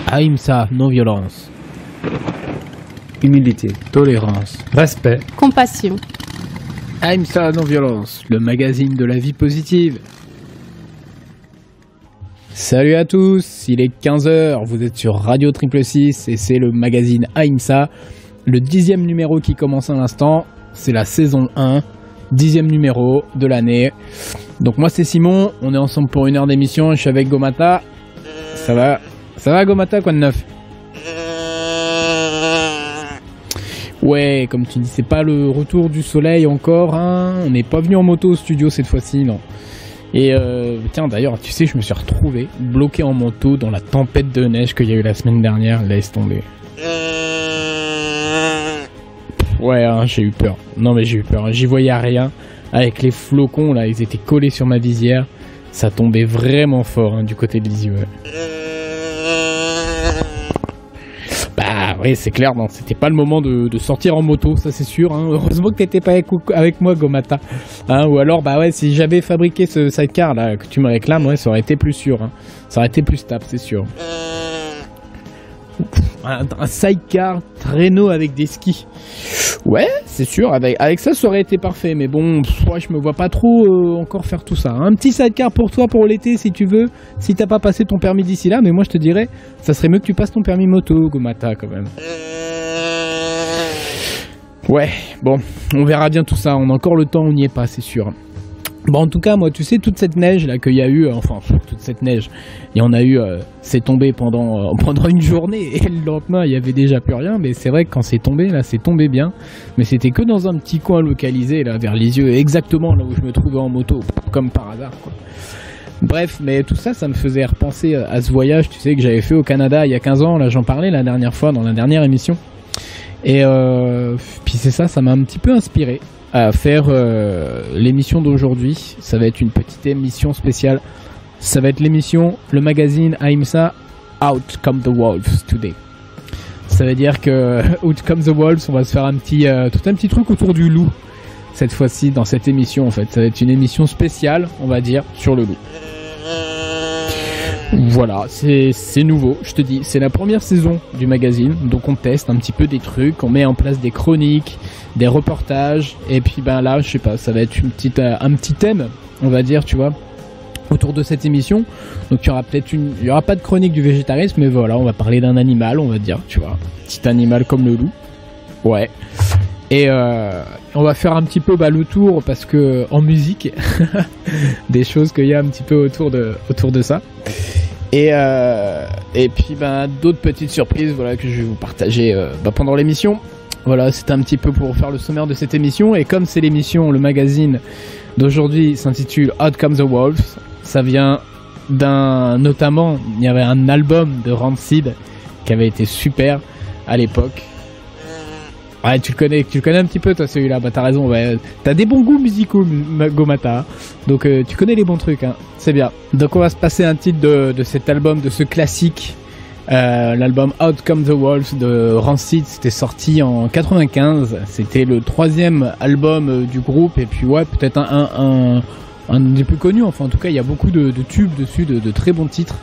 Ahimsa, non-violence. Humilité, Tolérance. respect, Compassion. Ahimsa, non-violence, le magazine de la vie positive. Salut à tous, il est 15h, vous êtes sur Radio 666 et c'est le magazine Ahimsa, le 10e numéro qui commence à l'instant, c'est la saison 1, 10e numéro de l'année. Donc moi c'est Simon, on est ensemble pour une heure d'émission, je suis avec Gomata. Ça va Gomata, quoi de neuf? Ouais, comme tu dis, c'est pas le retour du soleil encore, hein. On n'est pas venu en moto au studio cette fois-ci, non. Et tiens, d'ailleurs, tu sais, je me suis retrouvé bloqué en moto dans la tempête de neige qu'il y a eu la semaine dernière. Laisse tomber. Ouais, hein, j'ai eu peur. Non, mais j'ai eu peur. J'y voyais rien. Avec les flocons, là, ils étaient collés sur ma visière. Ça tombait vraiment fort, hein, du côté de Lisieux. Bah, ouais, c'est clair, non, c'était pas le moment de sortir en moto, ça c'est sûr. Hein. Heureusement que t'étais pas avec moi, Gomata. Hein, ou alors, bah ouais, si j'avais fabriqué ce sidecar là que tu me réclames, ouais, ça aurait été plus sûr. Hein. Ça aurait été plus stable, c'est sûr. Un sidecar traîneau avec des skis. Ouais, c'est sûr, avec ça aurait été parfait. Mais bon, ouais, je me vois pas trop encore faire tout ça. Un petit sidecar pour toi pour l'été si tu veux. Si t'as pas passé ton permis d'ici là, mais moi je te dirais, ça serait mieux que tu passes ton permis moto, Gomata, quand même. Ouais, bon, on verra bien tout ça. On a encore le temps, on n'y est pas, c'est sûr. Bon, en tout cas, moi, tu sais, toute cette neige là qu'il y a eu, enfin, toute cette neige, il y en a eu, c'est tombé pendant une journée et le lendemain, il y avait déjà plus rien. Mais c'est vrai que quand c'est tombé, là, c'est tombé bien. Mais c'était que dans un petit coin localisé, là, vers Lisieux, exactement là où je me trouvais en moto, comme par hasard, quoi. Bref, mais tout ça, ça me faisait repenser à ce voyage, tu sais, que j'avais fait au Canada il y a 15 ans. Là, j'en parlais la dernière fois, dans la dernière émission. Et puis c'est ça, ça m'a un petit peu inspiré à faire l'émission d'aujourd'hui. Ça va être une petite émission spéciale. Ça va être l'émission, le magazine Ahimsa, Out Come the Wolves Today. Ça veut dire que Out Come the Wolves, on va se faire tout un petit truc autour du loup. Cette fois-ci, dans cette émission, en fait. Ça va être une émission spéciale, on va dire, sur le loup. Voilà, c'est nouveau, je te dis, c'est la première saison du magazine, donc on teste un petit peu des trucs, on met en place des chroniques, des reportages, et puis ben là, je sais pas, ça va être un petit thème, on va dire, tu vois, autour de cette émission. Donc il y aura pas de chronique du végétarisme, mais voilà, on va parler d'un animal, on va dire, tu vois, petit animal comme le loup, ouais. Et on va faire un petit peu le tour, parce que en musique, des choses qu'il y a un petit peu autour de ça. Et puis d'autres petites surprises, voilà, que je vais vous partager pendant l'émission. Voilà, c'était un petit peu pour faire le sommaire de cette émission. Et comme c'est l'émission, le magazine d'aujourd'hui s'intitule Out Come the Wolves, ça vient notamment, il y avait un album de Rancid qui avait été super à l'époque. Ouais, tu le connais un petit peu toi celui-là, bah t'as raison, ouais. T'as des bons goûts musicaux, Gomata, donc tu connais les bons trucs, hein. C'est bien. Donc on va se passer un titre de cet album, de ce classique, l'album Out Come the Wolves de Rancid. C'était sorti en 95, c'était le 3e album du groupe, et puis ouais, peut-être un des plus connus, enfin en tout cas il y a beaucoup de tubes dessus, de très bons titres.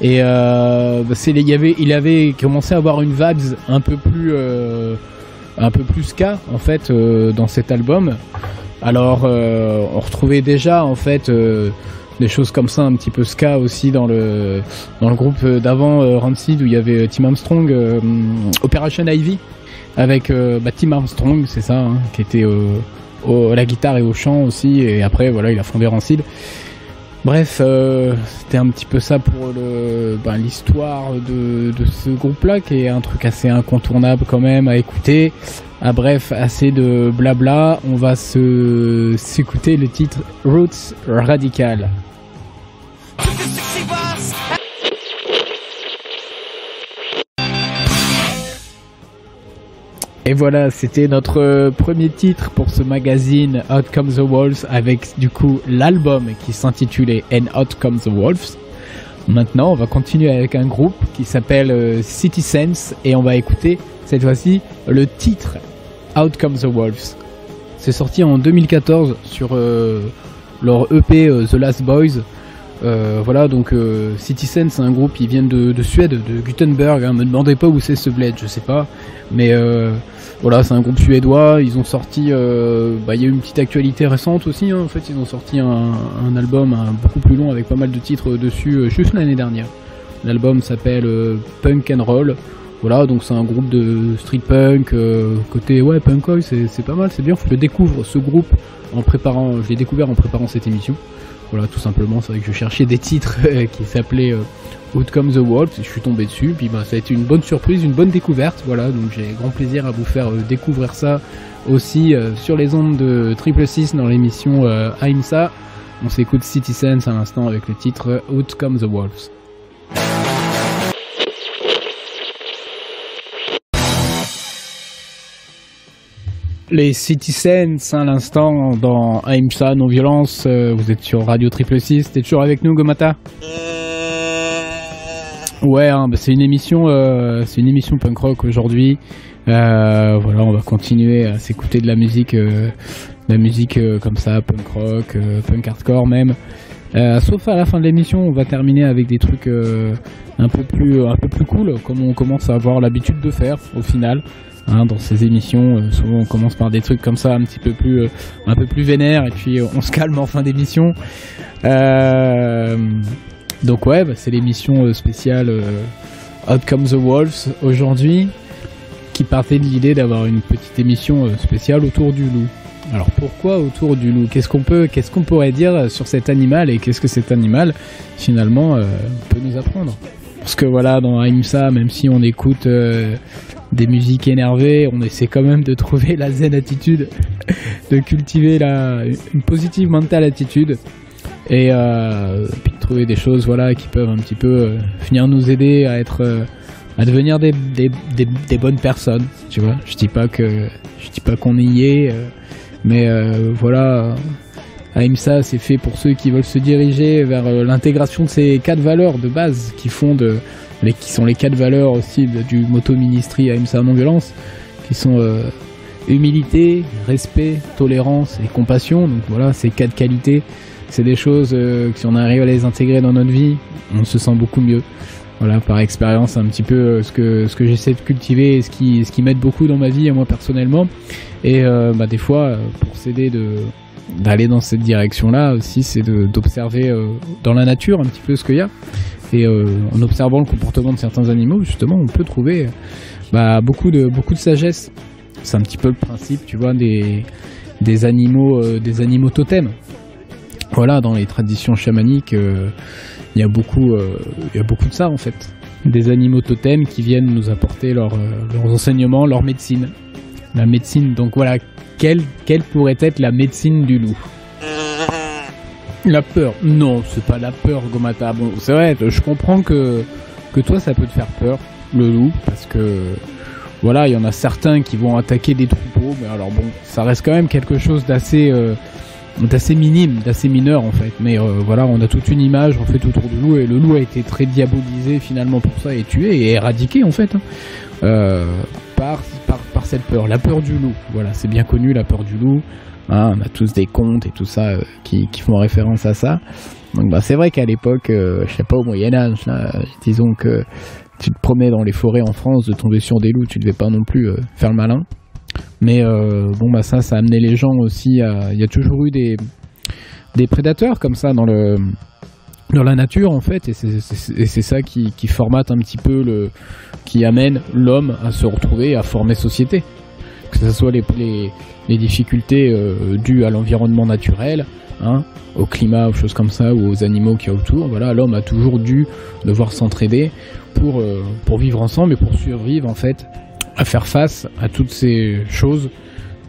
Et il avait commencé à avoir une vibes un peu plus ska en fait dans cet album. Alors on retrouvait déjà en fait des choses comme ça un petit peu ska aussi dans le groupe d'avant Rancid, où il y avait Tim Armstrong, Operation Ivy avec Tim Armstrong, c'est ça, hein, qui était à la guitare et au chant aussi, et après voilà il a fondé Rancid. Bref, c'était un petit peu ça pour l'histoire de ce groupe-là, qui est un truc assez incontournable quand même à écouter. Ah bref, assez de blabla, on va s'écouter le titre Roots Radical. Et voilà, c'était notre premier titre pour ce magazine Out Come the Wolves, avec du coup l'album qui s'intitulait And Out Come the Wolves. Maintenant, on va continuer avec un groupe qui s'appelle City Sense, et on va écouter cette fois-ci le titre Out Come the Wolves. C'est sorti en 2014 sur leur EP The Last Boys. Voilà, donc Citizen, c'est un groupe qui vient de Suède, de Gothenburg, hein. Me demandez pas où c'est ce bled, je sais pas, mais voilà, c'est un groupe suédois. Ils ont sorti, il y a eu une petite actualité récente aussi, hein. En fait, ils ont sorti un album beaucoup plus long avec pas mal de titres dessus juste l'année dernière. L'album s'appelle Punk and Roll. Voilà, donc c'est un groupe de street punk, côté punk rock, c'est pas mal, c'est bien. Je découvre ce groupe je l'ai découvert en préparant cette émission. Voilà, tout simplement, c'est vrai que je cherchais des titres qui s'appelaient Out Comes the Wolves, et je suis tombé dessus, puis ça a été une bonne surprise, une bonne découverte. Voilà, donc j'ai grand plaisir à vous faire découvrir ça aussi sur les ondes de Triple 6 dans l'émission Aïmsa. On s'écoute Citizens à l'instant avec le titre Out Comes the Wolves. Les Citizens à l'instant dans Aïmsa Non Violence. Vous êtes sur Radio Triple 6. T'es toujours avec nous, Gomata? Ouais, hein, c'est une émission punk rock aujourd'hui. Voilà, on va continuer à s'écouter de la musique comme ça, punk rock, punk hardcore même. Sauf à la fin de l'émission, on va terminer avec des trucs un peu plus cool, comme on commence à avoir l'habitude de faire au final. Hein, dans ces émissions, souvent on commence par des trucs comme ça, un peu plus vénère, et puis on se calme en fin d'émission. Donc ouais, c'est l'émission spéciale Out Comes the Wolves aujourd'hui, qui partait de l'idée d'avoir une petite émission spéciale autour du loup. Alors pourquoi autour du loup? Qu'est-ce qu'on pourrait dire sur cet animal, et qu'est-ce que cet animal finalement peut nous apprendre? Parce que voilà, dans Aïmsa, même si on écoute des musiques énervées, on essaie quand même de trouver la zen attitude, de cultiver une positive mental attitude, et puis de trouver des choses qui peuvent un petit peu venir nous aider à devenir des bonnes personnes, tu vois. Je dis pas qu'on y est, mais voilà, Aïmsa, c'est fait pour ceux qui veulent se diriger vers l'intégration de ces 4 valeurs de base qui sont les 4 valeurs aussi du motto ministry Aïmsa Non Violence, qui sont humilité, respect, tolérance et compassion. Donc voilà, ces 4 qualités, c'est des choses que si on arrive à les intégrer dans notre vie, on se sent beaucoup mieux. Voilà, par expérience, un petit peu ce que j'essaie de cultiver, et ce qui m'aide beaucoup dans ma vie, moi personnellement. Et des fois, pour s'aider d'aller dans cette direction-là aussi, c'est d'observer dans la nature un petit peu ce qu'il y a. Et en observant le comportement de certains animaux, justement, on peut trouver beaucoup de sagesse. C'est un petit peu le principe, tu vois, des animaux totems. Voilà, dans les traditions chamaniques, il y a beaucoup de ça en fait. Des animaux totems qui viennent nous apporter leurs enseignements, leur médecine. La médecine, donc voilà, quelle pourrait être la médecine du loup? La peur? Non, c'est pas la peur, Gomata. Bon, c'est vrai, je comprends que toi ça peut te faire peur, le loup, parce que voilà, il y en a certains qui vont attaquer des troupeaux, mais alors bon, ça reste quand même quelque chose d'assez minime, d'assez mineur en fait. Mais voilà, on a toute une image en fait autour du loup, et le loup a été très diabolisé finalement pour ça, et tué et éradiqué en fait, par cette peur, la peur du loup. Voilà, c'est bien connu, la peur du loup. Hein, on a tous des contes et tout ça qui font référence à ça. Donc c'est vrai qu'à l'époque, je sais pas, au Moyen-Âge, disons que tu te promenais dans les forêts en France, de tomber sur des loups, tu devais pas non plus faire le malin. Mais ça a amené les gens aussi il y a toujours eu des prédateurs comme ça dans la nature en fait, et c'est ça qui formate un petit peu qui amène l'homme à se retrouver, à former société. Que ce soit les difficultés dues à l'environnement naturel, hein, au climat, aux choses comme ça, ou aux animaux qu'il y a autour. Voilà, l'homme a toujours dû devoir s'entraider pour vivre ensemble et pour survivre en fait, à faire face à toutes ces choses,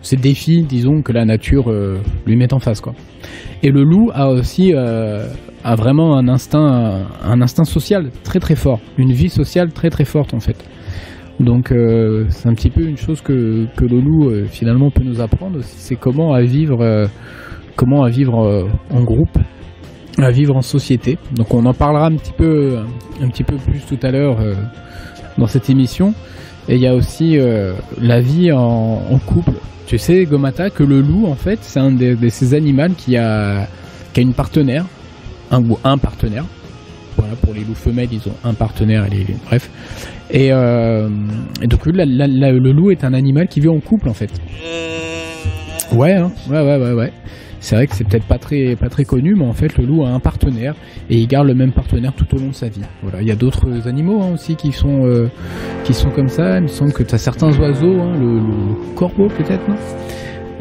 ces défis, disons, que la nature lui met en face, quoi. Et le loup a aussi a vraiment un instinct social très très fort, une vie sociale très très forte en fait. Donc c'est un petit peu une chose que le loup finalement peut nous apprendre aussi, c'est comment à vivre en groupe, à vivre en société. Donc on en parlera un petit peu plus tout à l'heure dans cette émission. Et il y a aussi la vie en couple. Tu sais, Gomata, que le loup en fait c'est un de ces animaux qui a une partenaire. un partenaire. Voilà, pour les loups femelles, ils ont un partenaire, bref. Et donc le loup est un animal qui vit en couple en fait. Ouais, hein, ouais. C'est vrai que c'est peut-être pas très connu, mais en fait le loup a un partenaire et il garde le même partenaire tout au long de sa vie. Voilà, il y a d'autres animaux hein, aussi qui sont comme ça. Il me semble que tu as certains oiseaux, hein, le corbeau peut-être, non ?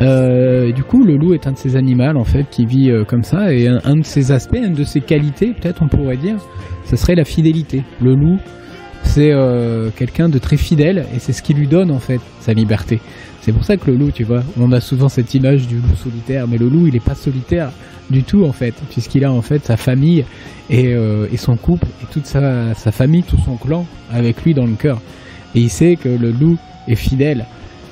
Et du coup, le loup est un de ces animaux en fait qui vit comme ça, et un de ses aspects, une de ses qualités, peut-être on pourrait dire, ce serait la fidélité. Le loup, c'est quelqu'un de très fidèle, et c'est ce qui lui donne en fait sa liberté. C'est pour ça que le loup, tu vois, on a souvent cette image du loup solitaire, mais le loup, il est pas solitaire du tout en fait, puisqu'il a en fait sa famille et son couple et toute sa famille, tout son clan avec lui dans le cœur. Et il sait que le loup est fidèle.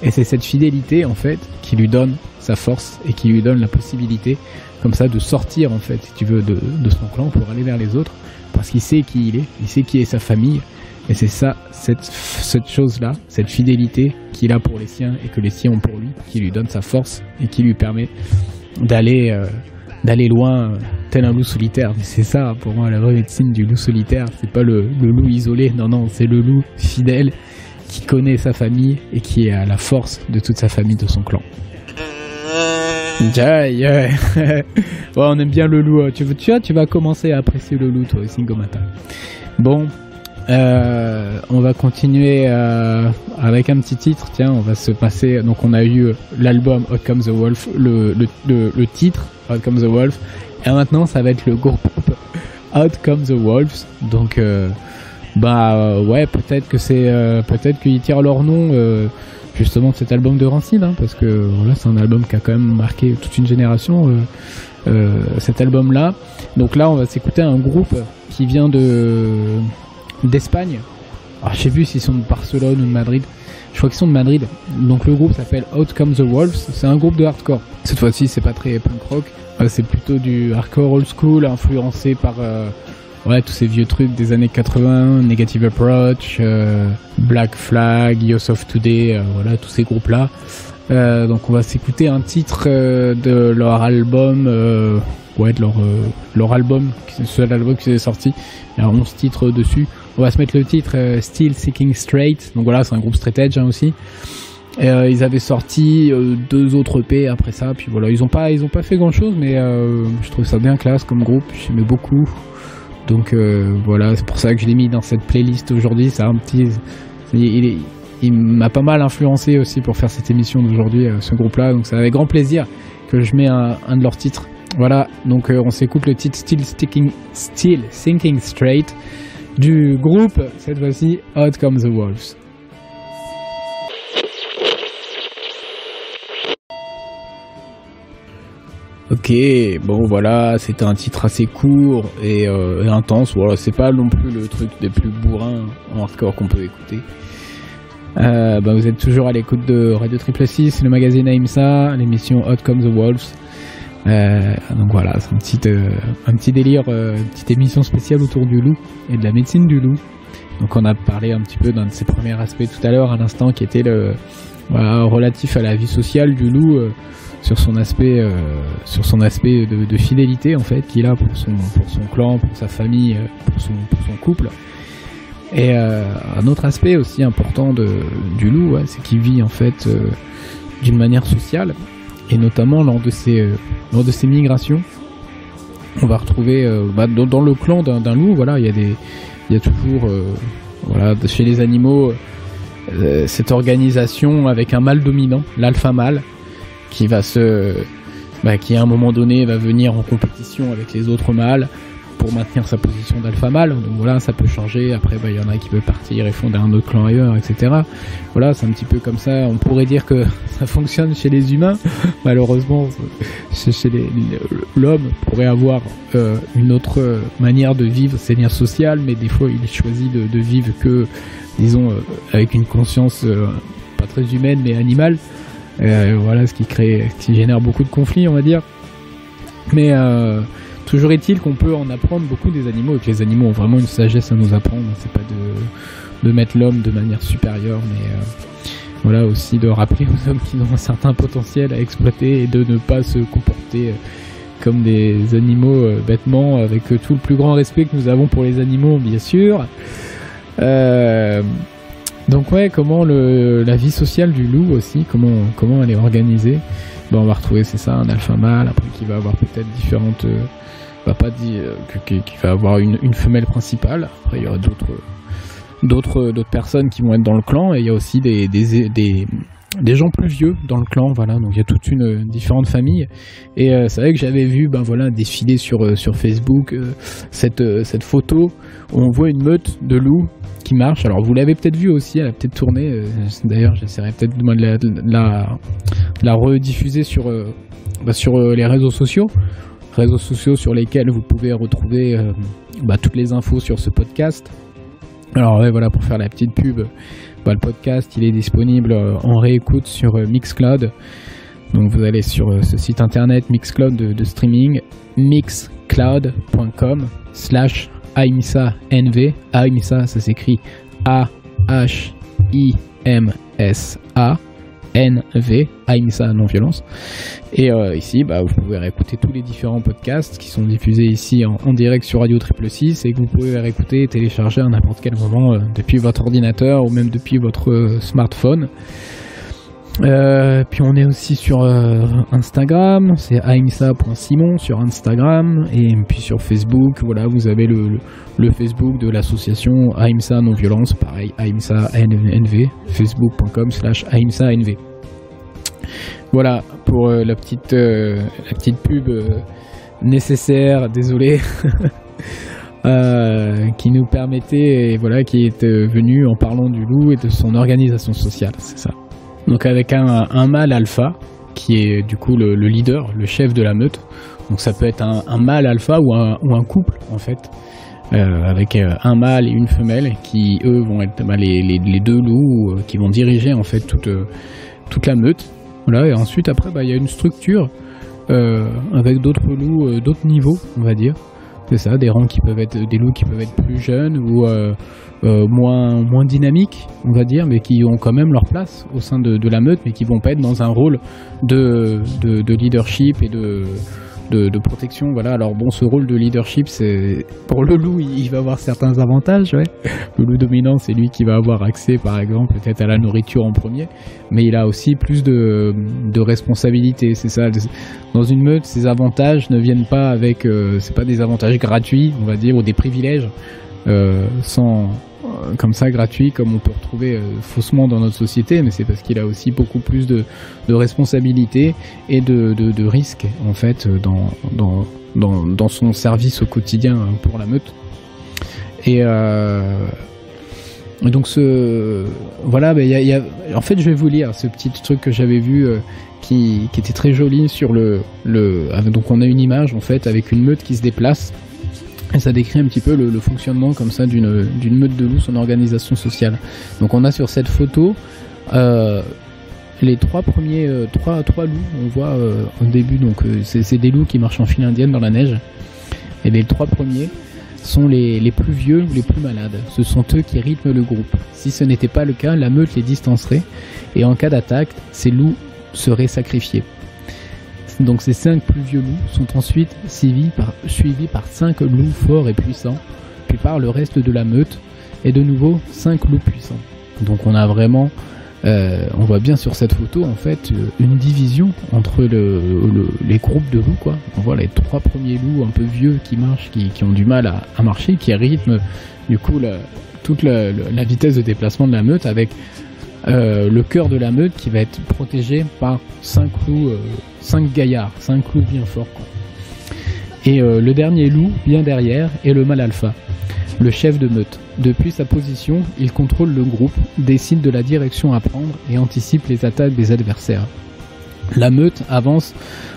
Et c'est cette fidélité en fait qui lui donne sa force et qui lui donne la possibilité comme ça de sortir en fait, si tu veux, de son clan pour aller vers les autres, parce qu'il sait qui il est, il sait qui est sa famille, et c'est ça, cette chose-là, cette fidélité qu'il a pour les siens et que les siens ont pour lui, qui lui donne sa force et qui lui permet d'aller loin tel un loup solitaire. Mais c'est ça pour moi la vraie médecine du loup solitaire, c'est pas le loup isolé, non, c'est le loup fidèle qui connaît sa famille et qui a la force de toute sa famille, de son clan. Ouais, on aime bien le loup. Tu vas commencer à apprécier le loup, toi aussi, Gomata. Bon, on va continuer avec un petit titre. Tiens, on va se passer. Donc, on a eu l'album Out Comes the Wolf, le titre Out Comes the Wolf, et maintenant, ça va être le groupe Out Comes the Wolves. Donc, ouais, peut-être qu'ils tirent leur nom justement de cet album de Rancid, hein, parce que voilà, c'est un album qui a quand même marqué toute une génération, cet album là. Donc là on va s'écouter un groupe qui vient d'Espagne. Alors je sais plus s'ils sont de Barcelone ou de Madrid, je crois qu'ils sont de Madrid. Donc le groupe s'appelle Out Comes the Wolves, c'est un groupe de hardcore. Cette fois-ci c'est pas très punk rock, c'est plutôt du hardcore old school influencé par ouais, tous ces vieux trucs des années 80, Negative Approach, Black Flag, Youth of Today, voilà, tous ces groupes-là. Donc on va s'écouter un titre de leur album, ouais, de leur album, c'est le seul album qui est sorti. Il y a 11 titres dessus. On va se mettre le titre Still Seeking Straight. Donc voilà, c'est un groupe straight edge hein, aussi. Ils avaient sorti 2 autres EP après ça, puis voilà, ils ont pas fait grand-chose, mais je trouve ça bien classe comme groupe, j'aimais beaucoup. Donc voilà, c'est pour ça que je l'ai mis dans cette playlist aujourd'hui. C'est un petit, il m'a pas mal influencé aussi pour faire cette émission d'aujourd'hui, ce groupe-là. Donc c'est avec grand plaisir que je mets un de leurs titres. Voilà, donc on s'écoute le titre Still Thinking Straight du groupe, cette fois-ci Out Comes the Wolves. Ok, bon voilà, c'était un titre assez court et intense. Voilà, c'est pas non plus le truc des plus bourrins en hardcore qu'on peut écouter. Vous êtes toujours à l'écoute de Radio 666, le magazine AIMSA, l'émission Out Comes the Wolves. Donc voilà, c'est un petit délire, une petite émission spéciale autour du loup et de la médecine du loup. Donc on a parlé un petit peu d'un de ses premiers aspects tout à l'heure, à l'instant, qui était relatif à la vie sociale du loup. Sur son aspect de fidélité en fait qu'il a pour son clan, pour sa famille, pour son couple. Et un autre aspect aussi important du loup, ouais, c'est qu'il vit en fait d'une manière sociale, et notamment lors de ses migrations. On va retrouver dans le clan d'un loup, voilà, il y a toujours voilà, chez les animaux cette organisation avec un mâle dominant, l'alpha mâle, qui à un moment donné va venir en compétition avec les autres mâles pour maintenir sa position d'alpha mâle. Donc voilà, ça peut changer. Après, il y en a qui peuvent partir et fonder un autre clan ailleurs, etc. Voilà, c'est un petit peu comme ça. On pourrait dire que ça fonctionne chez les humains. Malheureusement, chez l'homme pourrait avoir une autre manière de vivre ses liens sociaux, mais des fois, il choisit de vivre que, disons, avec une conscience pas très humaine, mais animale. Voilà, ce qui génère beaucoup de conflits, on va dire. Mais toujours est-il qu'on peut en apprendre beaucoup des animaux, et que les animaux ont vraiment une sagesse à nous apprendre. C'est pas de mettre l'homme de manière supérieure, mais voilà, aussi de rappeler aux hommes qu'ils ont un certain potentiel à exploiter et de ne pas se comporter comme des animaux bêtement, avec tout le plus grand respect que nous avons pour les animaux, bien sûr. Donc ouais, comment la vie sociale du loup aussi, comment elle est organisée. On va retrouver, c'est ça, un alpha mâle, après qui va avoir peut-être différentes... qui va avoir une femelle principale. Après il y aura d'autres personnes qui vont être dans le clan, et il y a aussi des gens plus vieux dans le clan, voilà. Donc il y a toute une différentes familles, et c'est vrai que j'avais vu défiler sur Facebook cette photo où on voit une meute de loups qui marche. Alors vous l'avez peut-être vu aussi, elle a peut-être tourné, d'ailleurs j'essaierai peut-être de la rediffuser sur les réseaux sociaux sur lesquels vous pouvez retrouver toutes les infos sur ce podcast. Alors ouais, voilà, pour faire la petite pub, le podcast il est disponible en réécoute sur Mixcloud. Donc vous allez sur ce site internet Mixcloud de streaming, mixcloud.com/ahimsanv. Ahimsa, ça s'écrit A-H-I-M-S-A NV, Ahimsa non-violence. Et ici, vous pouvez réécouter tous les différents podcasts qui sont diffusés ici en direct sur Radio 666, et que vous pouvez réécouter et télécharger à n'importe quel moment depuis votre ordinateur ou même depuis votre smartphone. Puis on est aussi sur Instagram, c'est ahimsa.simon sur Instagram, et puis sur Facebook, voilà, vous avez le Facebook de l'association Ahimsa non-violence, pareil, Ahimsa NV, facebook.com/ahimsanv. Voilà pour la petite pub nécessaire, désolé, qui nous permettait, et voilà, qui est venu en parlant du loup et de son organisation sociale, c'est ça. Donc avec un mâle alpha qui est du coup le leader, le chef de la meute. Donc ça peut être un mâle alpha ou un couple en fait, avec un mâle et une femelle qui eux vont être les deux loups qui vont diriger en fait toute la meute. Voilà, et ensuite après il y a une structure avec d'autres loups, d'autres niveaux on va dire. C'est ça, des rangs qui peuvent être des loups qui peuvent être plus jeunes ou moins dynamiques, on va dire, mais qui ont quand même leur place au sein de la meute, mais qui vont pas être dans un rôle de leadership et de protection. Voilà. Alors bon, ce rôle de leadership, c'est pour le loup, il va avoir certains avantages. Ouais. Le loup dominant, c'est lui qui va avoir accès, par exemple, peut-être à la nourriture en premier, mais il a aussi plus de responsabilités. C'est ça. Dans une meute, ces avantages ne viennent pas avec, c'est pas des avantages gratuits, on va dire, ou des privilèges comme ça gratuits, comme on peut retrouver faussement dans notre société, mais c'est parce qu'il a aussi beaucoup plus de responsabilités et de risques en fait dans son service au quotidien pour la meute. Et donc voilà, en fait je vais vous lire ce petit truc que j'avais vu qui était très joli sur donc on a une image en fait avec une meute qui se déplace. Et ça décrit un petit peu le fonctionnement comme ça d'une meute de loups, son organisation sociale. Donc on a sur cette photo les trois loups, on voit au début, donc c'est des loups qui marchent en file indienne dans la neige. Et les trois premiers sont les plus vieux, les plus malades. Ce sont eux qui rythment le groupe. Si ce n'était pas le cas, la meute les distancerait, et en cas d'attaque, ces loups seraient sacrifiés. Donc ces 5 plus vieux loups sont ensuite suivis par 5 loups forts et puissants, puis par le reste de la meute, et de nouveau 5 loups puissants. Donc on a vraiment, on voit bien sur cette photo en fait une division entre les groupes de loups, quoi. On voit les 3 premiers loups un peu vieux qui marchent, qui ont du mal à marcher, qui rythment du coup toute la vitesse de déplacement de la meute, avec le cœur de la meute qui va être protégé par 5 loups, 5 gaillards, 5 loups bien forts, quoi. Et le dernier loup, bien derrière, est le mâle alpha, le chef de meute. Depuis sa position, il contrôle le groupe, décide de la direction à prendre et anticipe les attaques des adversaires. La meute avance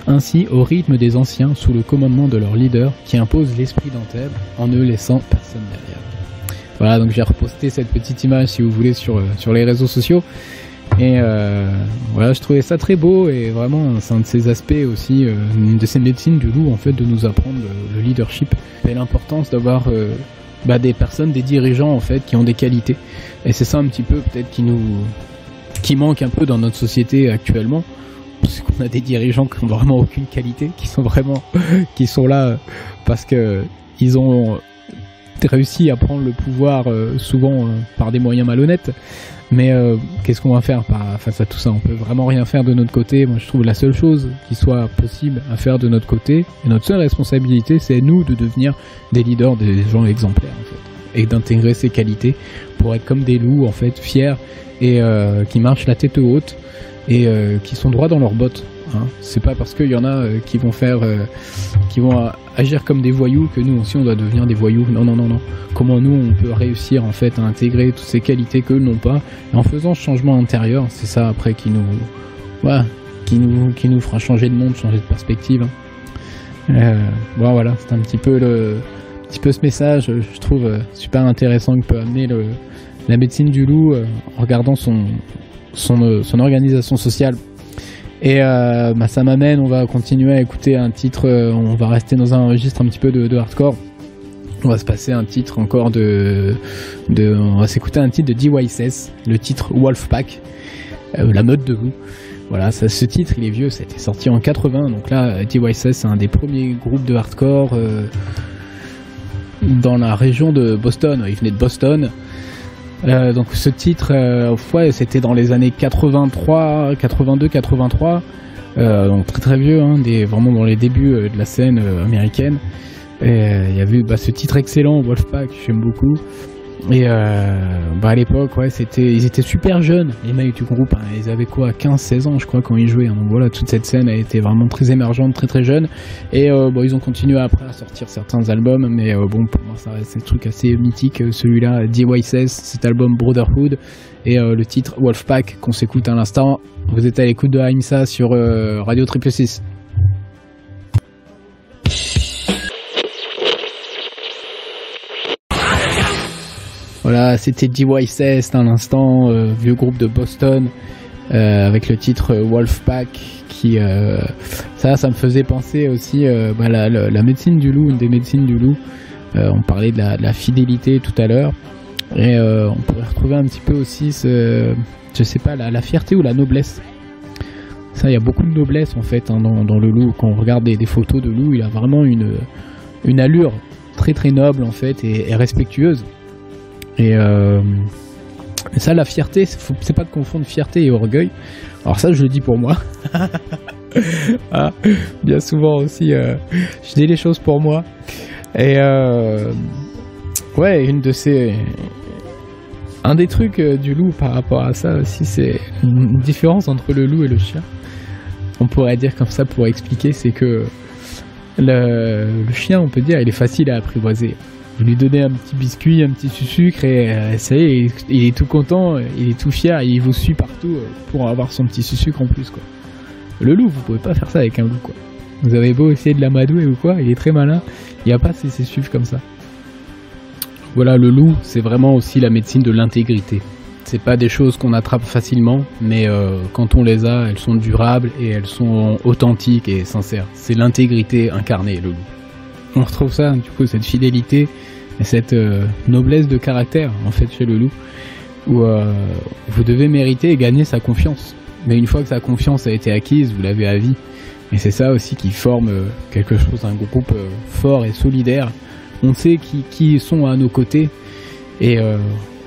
ainsi au rythme des anciens sous le commandement de leur leader qui impose l'esprit d'Anteb en ne laissant personne derrière. Voilà, donc j'ai reposté cette petite image si vous voulez sur les réseaux sociaux. Et voilà, je trouvais ça très beau, et vraiment c'est un de ces aspects aussi de cette médecine du loup en fait, de nous apprendre le leadership et l'importance d'avoir des personnes, des dirigeants en fait qui ont des qualités. Et c'est ça un petit peu peut-être qui manque un peu dans notre société actuellement, parce qu'on a des dirigeants qui ont vraiment aucune qualité, qui sont là parce que ils ont réussi à prendre le pouvoir souvent par des moyens malhonnêtes. Mais qu'est-ce qu'on va faire face à tout ça? On peut vraiment rien faire de notre côté. Moi, je trouve la seule chose qui soit possible à faire de notre côté, et notre seule responsabilité, c'est nous de devenir des leaders, des gens exemplaires en fait, et d'intégrer ces qualités pour être comme des loups en fait, fiers et qui marchent la tête haute et qui sont droits dans leurs bottes. Hein. C'est pas parce qu'il y en a qui vont agir comme des voyous que nous aussi on doit devenir des voyous. Non. Comment nous on peut réussir en fait à intégrer toutes ces qualités qu'eux n'ont pas, et en faisant ce changement intérieur, c'est ça après qui nous fera changer de monde, changer de perspective. Bon voilà, c'est un petit peu ce message, je trouve super intéressant, que peut amener la médecine du loup en regardant son organisation sociale. Et ça m'amène, on va continuer à écouter un titre, on va rester dans un registre un petit peu de hardcore. On va se passer un titre encore on va s'écouter un titre de DYSS, le titre Wolfpack, la meute de loup. Voilà, ce titre il est vieux, ça a été sorti en 80, donc là DYSS c'est un des premiers groupes de hardcore dans la région de Boston, il venait de Boston. Donc ce titre, c'était dans les années 82, 83, donc très très vieux, hein, vraiment dans les débuts de la scène américaine. Il y avait ce titre excellent, Wolfpack, j'aime beaucoup. Et à l'époque, ils étaient super jeunes, les mecs du groupe, hein, ils avaient 15-16 ans je crois quand ils jouaient, hein. Donc voilà, toute cette scène a été vraiment très émergente, très très jeune. Et ils ont continué après à sortir certains albums, mais pour moi ça reste un truc assez mythique, celui-là, DYSS, cet album Brotherhood, et le titre Wolfpack qu'on s'écoute à l'instant. Vous êtes à l'écoute de Ahimsa sur Radio 666. Voilà, c'était DYSS à l'instant, vieux groupe de Boston, avec le titre Wolfpack, qui ça me faisait penser aussi la médecine du loup, une des médecines du loup. On parlait de la fidélité tout à l'heure, et on pourrait retrouver un petit peu aussi la fierté ou la noblesse. Ça, il y a beaucoup de noblesse en fait, hein, dans le loup. Quand on regarde des photos de loup, il a vraiment une allure très très noble en fait, et respectueuse. Et ça, la fierté, c'est pas de confondre fierté et orgueil. Alors ça, je le dis pour moi. Bien souvent aussi, je dis les choses pour moi. Et un des trucs du loup par rapport à ça aussi, c'est une différence entre le loup et le chien. On pourrait dire comme ça pour expliquer, c'est que le chien, on peut dire, il est facile à apprivoiser. Vous lui donnez un petit biscuit, un petit sucre, et ça y est, il est tout content, il est tout fier, et il vous suit partout pour avoir son petit sucre en plus, quoi. Le loup, vous pouvez pas faire ça avec un loup, quoi. Vous avez beau essayer de l'amadouer ou quoi, il est très malin, il va pas se laisser suivre comme ça. Voilà, le loup, c'est vraiment aussi la médecine de l'intégrité. C'est pas des choses qu'on attrape facilement, mais quand on les a, elles sont durables et elles sont authentiques et sincères. C'est l'intégrité incarnée, le loup. On retrouve ça, du coup, cette fidélité et cette noblesse de caractère, en fait, chez le loup, où vous devez mériter et gagner sa confiance. Mais une fois que sa confiance a été acquise, vous l'avez à vie. Et c'est ça aussi qui forme quelque chose, un groupe fort et solidaire. On sait qui sont à nos côtés, et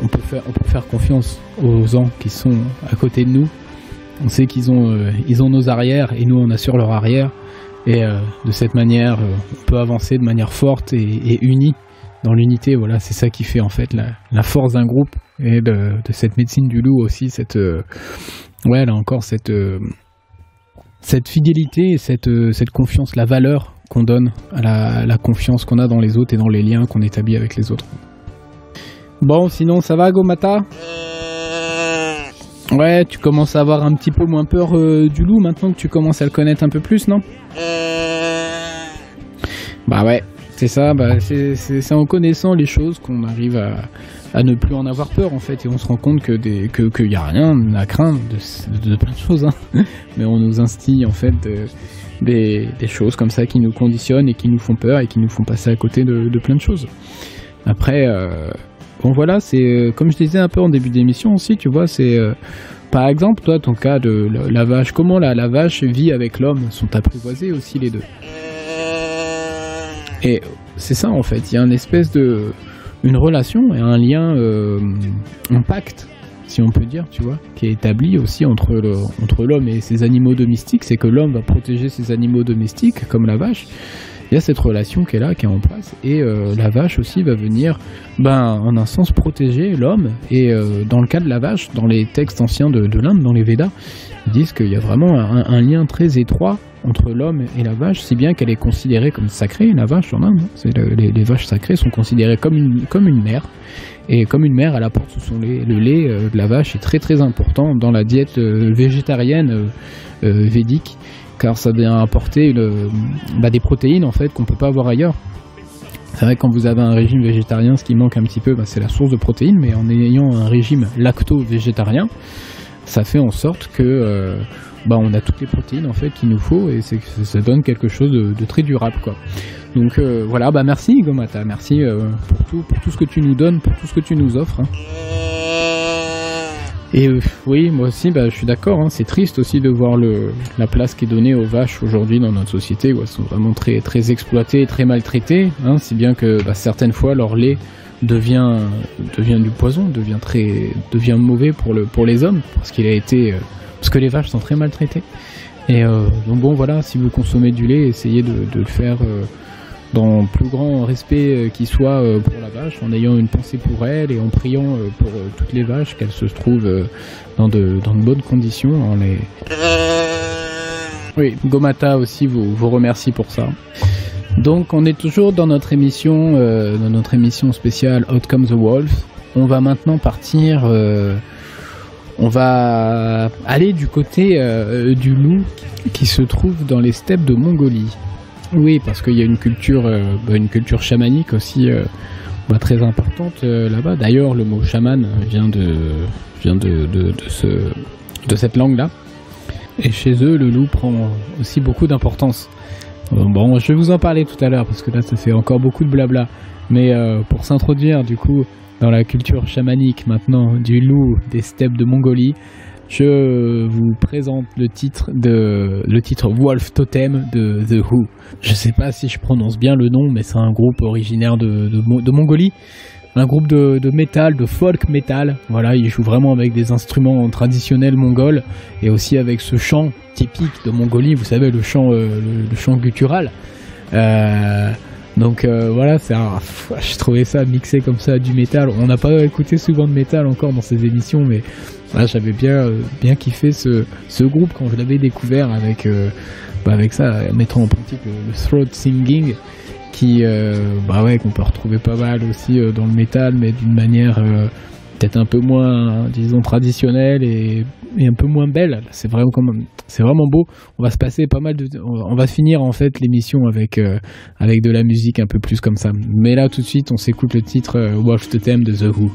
on peut faire confiance aux gens qui sont à côté de nous. On sait qu'ils ont nos arrières, et nous on assure leur arrière. Et de cette manière, on peut avancer de manière forte et unie. Dans l'unité, voilà, c'est ça qui fait en fait la force d'un groupe, et de cette médecine du loup aussi, cette fidélité et cette confiance, la valeur qu'on donne à la confiance qu'on a dans les autres et dans les liens qu'on établit avec les autres. Bon, sinon ça va, Gomata? Ouais, tu commences à avoir un petit peu moins peur du loup maintenant que tu commences à le connaître un peu plus, non? Bah ouais, c'est ça, c'est en connaissant les choses qu'on arrive à ne plus en avoir peur en fait, et on se rend compte que y a rien à craindre de plein de choses, hein. Mais on nous instille en fait des choses comme ça qui nous conditionnent et qui nous font peur et qui nous font passer à côté de plein de choses. Après, Donc voilà, c'est comme je disais un peu en début d'émission aussi, tu vois, c'est par exemple, toi, ton cas de la vache, comment la vache vit avec l'homme, sont apprivoisés aussi les deux. Et c'est ça en fait, il y a une espèce une relation et un lien, un pacte, si on peut dire, tu vois, qui est établi aussi entre l'homme et ses animaux domestiques. C'est que l'homme va protéger ses animaux domestiques, comme la vache. Il y a cette relation qui est là, qui est en place, et la vache aussi va venir, en un sens, protéger l'homme. Et dans le cas de la vache, dans les textes anciens de l'Inde, dans les Védas, ils disent qu'il y a vraiment un lien très étroit entre l'homme et la vache, si bien qu'elle est considérée comme sacrée, la vache en Inde. Les vaches sacrées sont considérées comme une mère. Et comme une mère, elle apporte son lait. Le lait de la vache est très très important dans la diète végétarienne védique, car ça vient apporter des protéines en fait qu'on peut pas avoir ailleurs. C'est vrai que quand vous avez un régime végétarien, ce qui manque un petit peu, c'est la source de protéines, mais en ayant un régime lacto-végétarien, ça fait en sorte que on a toutes les protéines en fait qu'il nous faut, et ça donne quelque chose de très durable, quoi. Donc voilà, merci Gomata, merci pour tout ce que tu nous donnes, pour tout ce que tu nous offres, hein. Et oui, moi aussi, je suis d'accord, hein, c'est triste aussi de voir la place qui est donnée aux vaches aujourd'hui dans notre société, où elles sont vraiment très, très exploitées, très maltraitées, hein, si bien que certaines fois leur lait devient du poison, devient mauvais pour les hommes, parce que les vaches sont très maltraitées. Et donc bon, voilà, si vous consommez du lait, essayez de le faire dans le plus grand respect qui soit pour la vache, en ayant une pensée pour elle et en priant pour toutes les vaches, qu'elles se trouvent dans de bonnes conditions. Oui, Gomata aussi vous remercie pour ça. Donc on est toujours dans notre émission spéciale Out Comes the Wolf. On va maintenant partir, on va aller du côté du loup qui se trouve dans les steppes de Mongolie. Oui, parce qu'il y a une culture chamanique aussi très importante là-bas. D'ailleurs, le mot chaman vient de cette langue-là. Et chez eux, le loup prend aussi beaucoup d'importance. Bon, je vais vous en parler tout à l'heure, parce que là, ça fait encore beaucoup de blabla. Mais pour s'introduire, du coup, dans la culture chamanique maintenant du loup des steppes de Mongolie, je vous présente le titre Wolf Totem de The Who. Je sais pas si je prononce bien le nom, mais c'est un groupe originaire de Mongolie. Un groupe de métal, de folk metal. Voilà, ils jouent vraiment avec des instruments traditionnels mongols et aussi avec ce chant typique de Mongolie, vous savez, le chant guttural. Donc voilà, j'ai trouvé ça mixé comme ça du métal. On n'a pas écouté souvent de métal encore dans ces émissions, mais j'avais bien kiffé ce groupe quand je l'avais découvert avec ça, mettant en pratique le throat singing, qui qu'on peut retrouver pas mal aussi dans le métal, mais d'une manière peut-être un peu moins, disons, traditionnelle et un peu moins belle. C'est vraiment beau. On va finir en fait l'émission avec de la musique un peu plus comme ça. Mais là tout de suite, on s'écoute le titre Wolf Totem de The Who.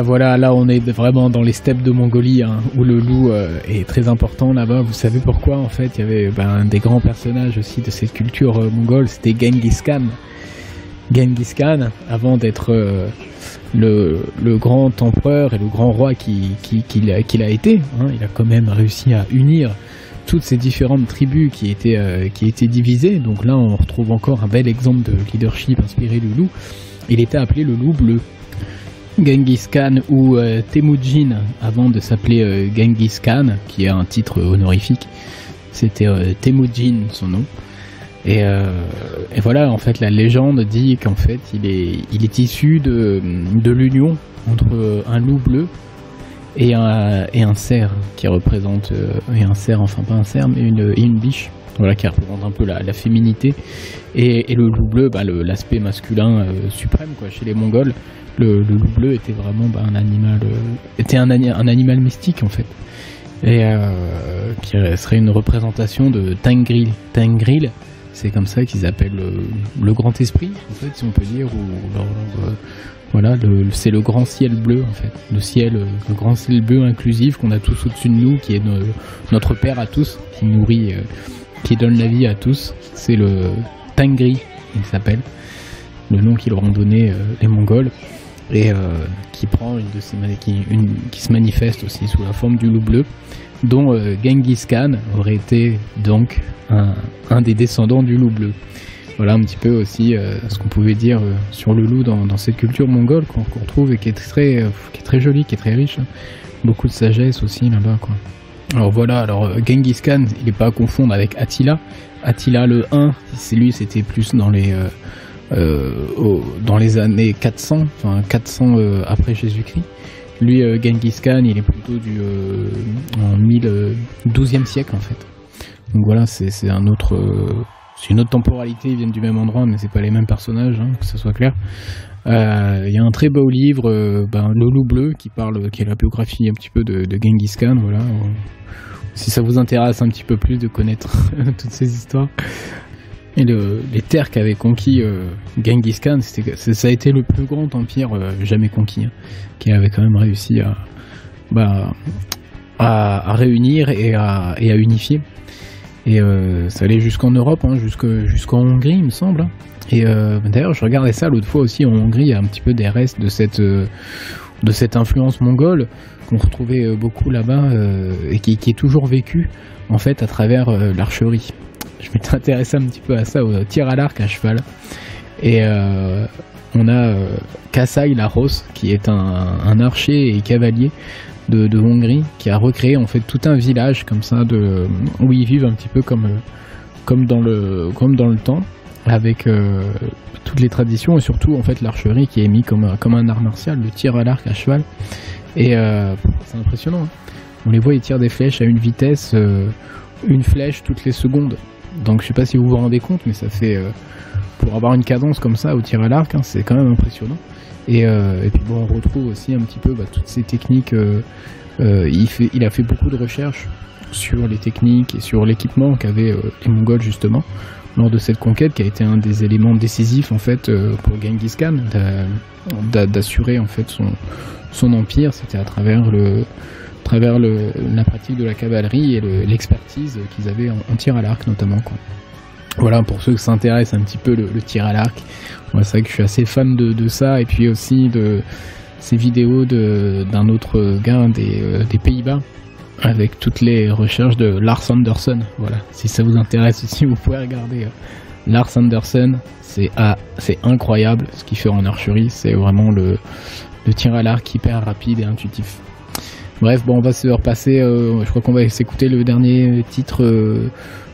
Voilà, là on est vraiment dans les steppes de Mongolie, hein, où le loup est très important là-bas. Vous savez pourquoi en fait? Il y avait un des grands personnages aussi de cette culture mongole, c'était Genghis Khan. Genghis Khan, avant d'être le grand empereur et le grand roi qu'il a été, hein, il a quand même réussi à unir toutes ces différentes tribus qui étaient divisées. Donc là on retrouve encore un bel exemple de leadership inspiré du loup. Il était appelé le loup bleu. Genghis Khan ou Temujin, avant de s'appeler Genghis Khan, qui est un titre honorifique, c'était Temujin son nom. Et voilà, en fait, la légende dit qu'en fait, il est issu de l'union entre un loup bleu et un cerf qui représente, et un cerf, enfin pas un cerf, mais une biche. Voilà, qui représente un peu la féminité, et le loup bleu, l'aspect masculin suprême, quoi, chez les Mongols. Le loup bleu était vraiment un animal mystique en fait, et qui serait une représentation de Tengri. Tengri, C'est comme ça qu'ils appellent le grand esprit, en fait, si on peut dire, ou voilà, c'est le grand ciel bleu, en fait. Le grand ciel bleu inclusif qu'on a tous au-dessus de nous, qui est notre père à tous, qui nourrit, qui donne la vie à tous. C'est le Tengri, il s'appelle, le nom qu'ils leur ont donné les Mongols, et qui prend qui se manifeste aussi sous la forme du loup bleu, dont Genghis Khan aurait été donc un des descendants du loup bleu. Voilà un petit peu aussi ce qu'on pouvait dire sur le loup dans cette culture mongole qu'on retrouve et qui est très jolie, qui est très riche. Hein. Beaucoup de sagesse aussi là-bas, quoi. Alors voilà, Genghis Khan, il n'est pas à confondre avec Attila. Attila le 1, c'était plus dans les années 400, enfin 400 après Jésus-Christ. Lui, Genghis Khan, il est plutôt en 12e siècle en fait. Donc voilà, c'est une autre temporalité, ils viennent du même endroit, mais c'est pas les mêmes personnages, hein, que ça soit clair. Il y a un très beau livre, Le Loup Bleu, qui est la biographie un petit peu de Genghis Khan, voilà. Si ça vous intéresse un petit peu plus de connaître toutes ces histoires. Et les terres qu'avait conquis Genghis Khan, ça a été le plus grand empire jamais conquis, hein, qui avait quand même réussi à réunir et à unifier. Et ça allait jusqu'en Europe, hein, jusqu'en Hongrie, il me semble. Hein. Et d'ailleurs, je regardais ça l'autre fois aussi en Hongrie, il y a un petit peu des restes de cette influence mongole qu'on retrouvait beaucoup là-bas et qui est toujours vécue en fait à travers l'archerie. Je m'étais intéressé un petit peu à ça, au tir à l'arc à cheval. Et on a Kasai Laros, qui est un archer et cavalier de Hongrie, qui a recréé en fait tout un village comme ça où ils vivent un petit peu comme dans le temps, avec toutes les traditions et surtout en fait l'archerie qui est mis comme un art martial, le tir à l'arc à cheval. Et c'est impressionnant. Hein. On les voit, ils tirent des flèches à une vitesse, une flèche toutes les secondes. Donc je sais pas si vous vous rendez compte, mais ça fait pour avoir une cadence comme ça au tir à l'arc, hein, c'est quand même impressionnant. Et puis bon, on retrouve aussi un petit peu toutes ces techniques. Il a fait beaucoup de recherches sur les techniques et sur l'équipement qu'avaient les Mongols justement lors de cette conquête, qui a été un des éléments décisifs en fait pour Genghis Khan d'assurer en fait son empire. C'était à travers la pratique de la cavalerie et l'expertise qu'ils avaient en tir à l'arc notamment, quoi. Voilà, pour ceux qui s'intéressent un petit peu le tir à l'arc, moi c'est vrai que je suis assez fan de ça, et puis aussi de ces vidéos d'un autre gars des Pays-Bas, avec toutes les recherches de Lars Andersen. Voilà, si ça vous intéresse aussi, vous pouvez regarder Lars Andersen. C'est incroyable ce qu'il fait en archerie, c'est vraiment le tir à l'arc hyper rapide et intuitif. Bref, bon, on va se repasser, je crois qu'on va s'écouter le dernier titre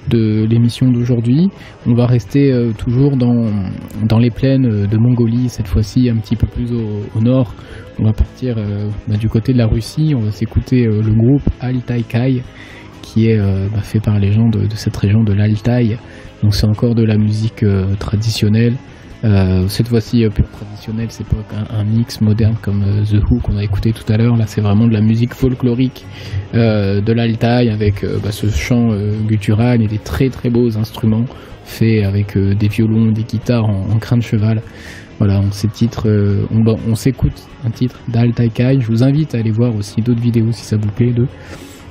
de l'émission d'aujourd'hui. On va rester toujours dans les plaines de Mongolie, cette fois-ci un petit peu plus au nord. On va partir du côté de la Russie. On va s'écouter le groupe Altai Kai, qui est fait par les gens de cette région de l'Altaï. Donc c'est encore de la musique traditionnelle. Cette fois-ci plus traditionnelle, c'est pas un mix moderne comme The Who qu'on a écouté tout à l'heure. Là c'est vraiment de la musique folklorique de l'Altaï, avec ce chant guttural et des très très beaux instruments faits avec des violons, des guitares en crin de cheval. Voilà, ces titres, on s'écoute un titre d'Altai Kai. Je vous invite à aller voir aussi d'autres vidéos si ça vous plaît d'eux.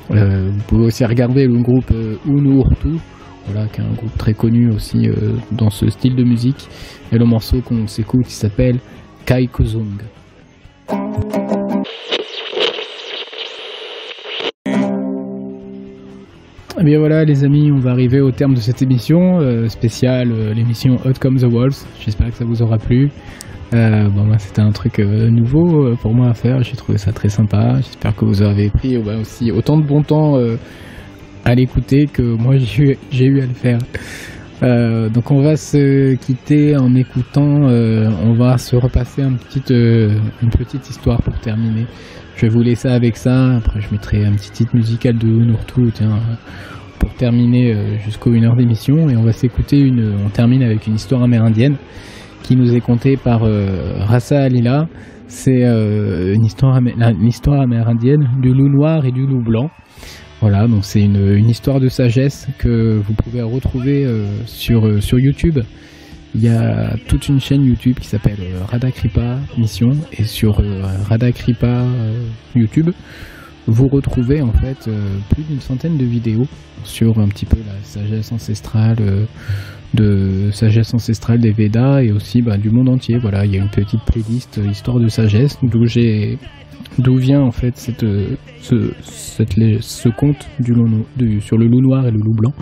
Vous pouvez aussi regarder le groupe Unurtu, voilà, qui est un groupe très connu aussi dans ce style de musique. Et le morceau qu'on s'écoute, il s'appelle Kai Kozong. Et bien voilà les amis, on va arriver au terme de cette émission spéciale, l'émission Hot Come the Wolves. J'espère que ça vous aura plu. Moi c'était un truc nouveau pour moi à faire, j'ai trouvé ça très sympa. J'espère que vous avez pris aussi autant de bon temps à l'écouter que moi j'ai eu à le faire. Donc on va se quitter en écoutant, on va se repasser une petite histoire pour terminer. Je vais vous laisser avec ça, après je mettrai un petit titre musical de Unurtu, pour terminer jusqu'aux 1 heure d'émission. Et on va s'écouter on termine avec une histoire amérindienne qui nous est contée par Rassa Alila. C'est une histoire amérindienne du loup noir et du loup blanc. Voilà, donc c'est une histoire de sagesse que vous pouvez retrouver sur YouTube. Il y a toute une chaîne YouTube qui s'appelle Radakripa Mission, et sur Radakripa YouTube, vous retrouvez en fait plus d'une centaine de vidéos sur un petit peu la sagesse ancestrale des Védas et aussi du monde entier. Voilà, il y a une petite playlist histoire de sagesse d'où vient en fait ce conte sur le loup noir et le loup blanc.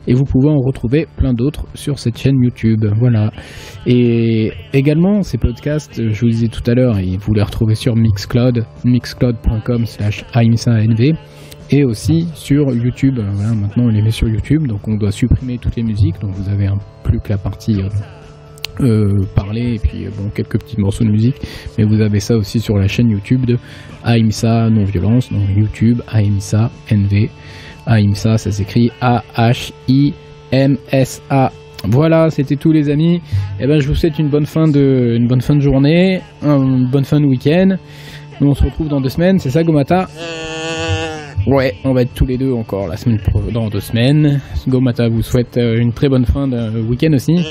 Et vous pouvez en retrouver plein d'autres sur cette chaîne YouTube. Voilà. Et également, ces podcasts, je vous disais tout à l'heure, vous les retrouvez sur Mixcloud, mixcloud.com/ahimsanv, et aussi sur YouTube. Voilà, maintenant on les met sur YouTube, donc on doit supprimer toutes les musiques, donc vous avez plus que la partie parler et puis quelques petits morceaux de musique, mais vous avez ça aussi sur la chaîne YouTube de Ahimsa Non Violence, donc YouTube Ahimsa NV. Ahimsa, ça s'écrit A-H-I-M-S-A. Voilà, c'était tout les amis. Et je vous souhaite une bonne fin de journée, une bonne fin de week-end. Nous on se retrouve dans 2 semaines, c'est ça Gomata? Ouais, on va être tous les deux encore dans 2 semaines. Gomata vous souhaite une très bonne fin de week-end aussi.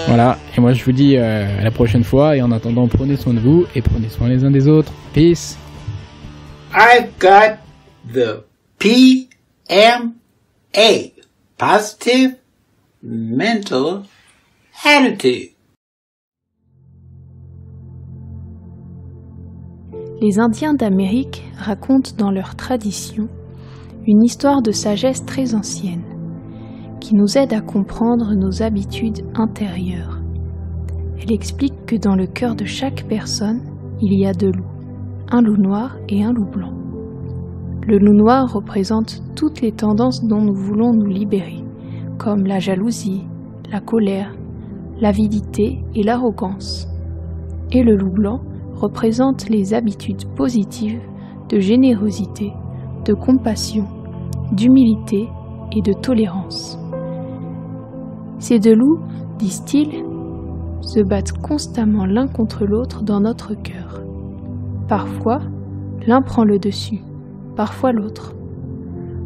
Voilà, et moi je vous dis à la prochaine fois, et en attendant, prenez soin de vous et prenez soin les uns des autres. Peace. I've got the PMA, Positive Mental Attitude. Les Indiens d'Amérique racontent dans leur tradition une histoire de sagesse très ancienne qui nous aide à comprendre nos habitudes intérieures. Elle explique que dans le cœur de chaque personne, il y a 2 loups, un loup noir et un loup blanc. Le loup noir représente toutes les tendances dont nous voulons nous libérer, comme la jalousie, la colère, l'avidité et l'arrogance. Et le loup blanc représente les habitudes positives de générosité, de compassion, d'humilité et de tolérance. Ces 2 loups, disent-ils, se battent constamment l'un contre l'autre dans notre cœur. Parfois, l'un prend le dessus, parfois l'autre.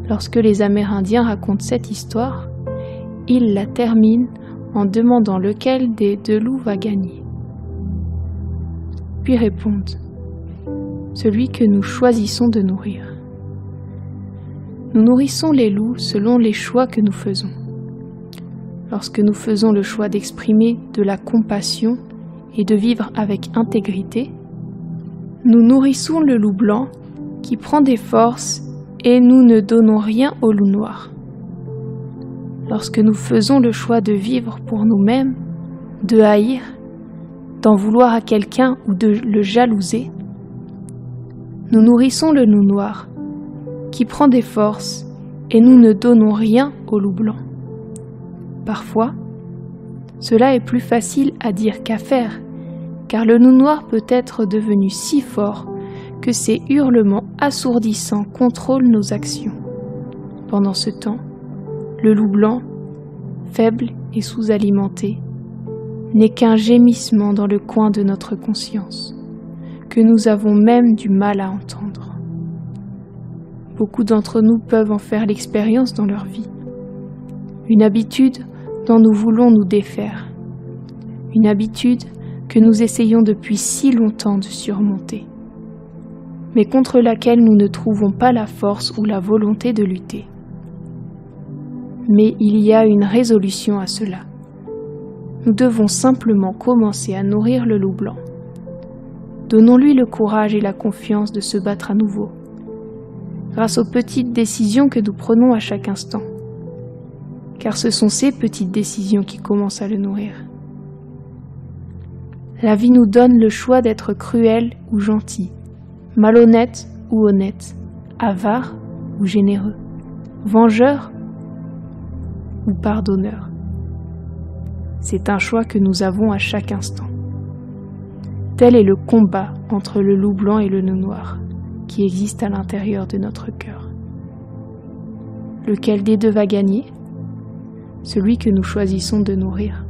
Lorsque les Amérindiens racontent cette histoire, ils la terminent en demandant lequel des 2 loups va gagner. Puis répondent « Celui que nous choisissons de nourrir ». Nous nourrissons les loups selon les choix que nous faisons. Lorsque nous faisons le choix d'exprimer de la compassion et de vivre avec intégrité, nous nourrissons le loup blanc qui prend des forces et nous ne donnons rien au loup noir. Lorsque nous faisons le choix de vivre pour nous-mêmes, de haïr, d'en vouloir à quelqu'un ou de le jalouser, nous nourrissons le loup noir qui prend des forces et nous ne donnons rien au loup blanc. Parfois, cela est plus facile à dire qu'à faire, car le loup noir peut être devenu si fort que ses hurlements assourdissants contrôlent nos actions. Pendant ce temps, le loup blanc, faible et sous-alimenté, n'est qu'un gémissement dans le coin de notre conscience, que nous avons même du mal à entendre. Beaucoup d'entre nous peuvent en faire l'expérience dans leur vie. Une habitude dont nous voulons nous défaire. Une habitude que nous essayons depuis si longtemps de surmonter, mais contre laquelle nous ne trouvons pas la force ou la volonté de lutter. Mais il y a une résolution à cela. Nous devons simplement commencer à nourrir le loup blanc. Donnons-lui le courage et la confiance de se battre à nouveau, grâce aux petites décisions que nous prenons à chaque instant. Car ce sont ces petites décisions qui commencent à le nourrir. La vie nous donne le choix d'être cruel ou gentil, malhonnête ou honnête, avare ou généreux, vengeur ou pardonneur. C'est un choix que nous avons à chaque instant. Tel est le combat entre le loup blanc et le loup noir qui existe à l'intérieur de notre cœur. Lequel des 2 va gagner ? Celui que nous choisissons de nourrir.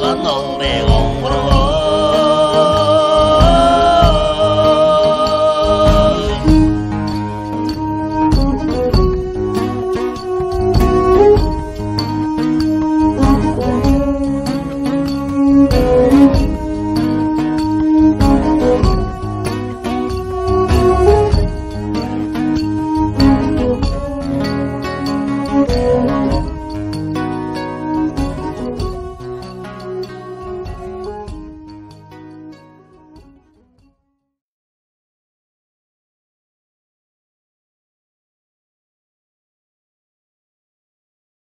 con un veo